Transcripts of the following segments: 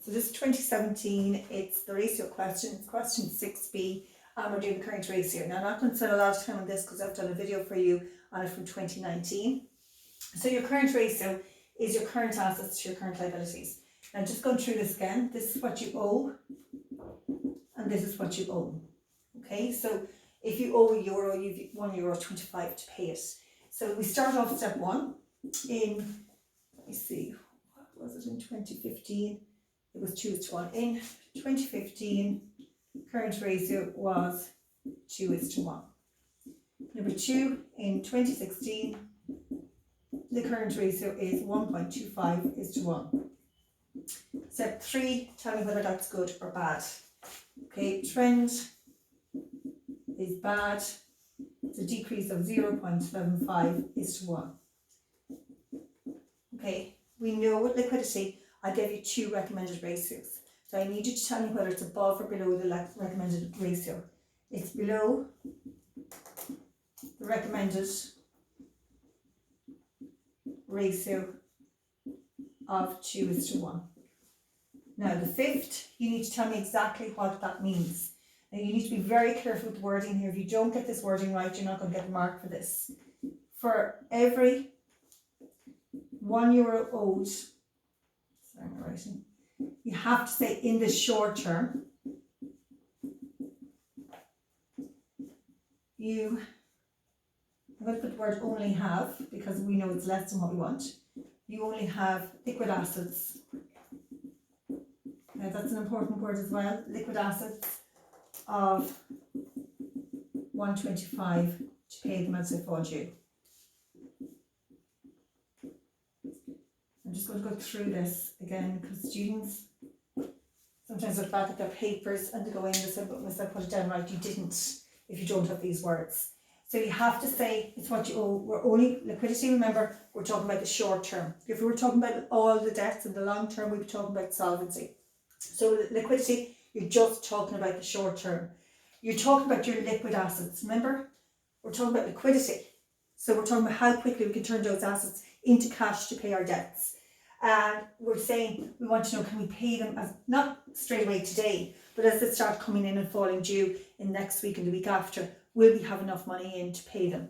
So this is 2017, it's the ratio question, it's question 6b, and we're doing the current ratio. Now I'm not going to spend a lot of time on this because I've done a video for you on it from 2019. So your current ratio is your current assets to your current liabilities. Now just going through this again, this is what you owe, and this is what you owe. Okay, so if you owe €1, you've €1.25 to pay it. So we start off step one in, let me see, what was it in 2015? It was 2:1. In 2015, current ratio was 2:1. Number two, in 2016, the current ratio is 1.25:1. Step three, tell me whether that's good or bad. Okay, trend is bad. It's a decrease of 0.75:1. Okay, we know with liquidity, I gave you two recommended ratios. So I need you to tell me whether it's above or below the recommended ratio. It's below the recommended ratio of 2:1. Now the fifth, you need to tell me exactly what that means. Now you need to be very careful with the wording here. If you don't get this wording right, you're not going to get the mark for this. For every €1 owed, sorry, I'm writing, you have to say in the short term, I'm going to put the word only have, because we know it's less than what we want. You only have liquid assets. Now that's an important word as well. Liquid assets of 125 to pay them as they fall due. I'm just going to go through this again because students sometimes look back at their papers and they go in and say, but must I put it down right? You didn't, if you don't have these words. So you have to say it's what you owe. We're only liquidity, remember, we're talking about the short term. If we were talking about all the debts in the long term, we'd be talking about solvency. So liquidity, you're just talking about the short term. You're talking about your liquid assets. Remember, we're talking about liquidity. So we're talking about how quickly we can turn those assets into cash to pay our debts. And we're saying we want to know, can we pay them as not straight away today, but as they start coming in and falling due in next week and the week after, will we have enough money in to pay them?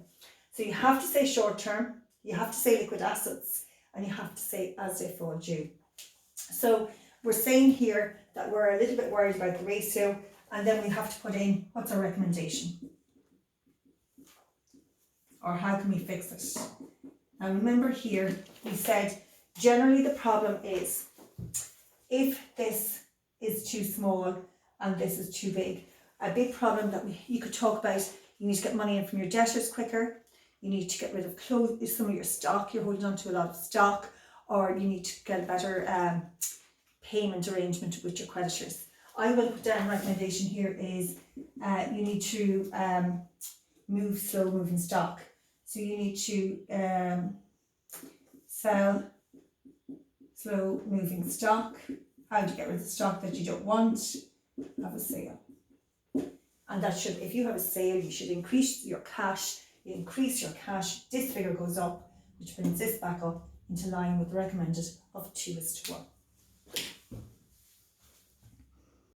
So you have to say short term, you have to say liquid assets, and you have to say as they fall due. So we're saying here that we're a little bit worried about the ratio, and then we have to put in what's our recommendation, or how can we fix it. Now remember here we said generally the problem is if this is too small and this is too big. A big problem that you could talk about, you need to get money in from your debtors quicker, you need to get rid of some of your stock, you're holding on to a lot of stock, or you need to get a better payment arrangement with your creditors. I will put down a recommendation here is you need to move slow moving stock. So you need to sell slow moving stock. How do you get rid of the stock that you don't want? Have a sale. And that should, if you have a sale, you should increase your cash. You increase your cash, this figure goes up, which brings this back up into line with the recommended of 2:1.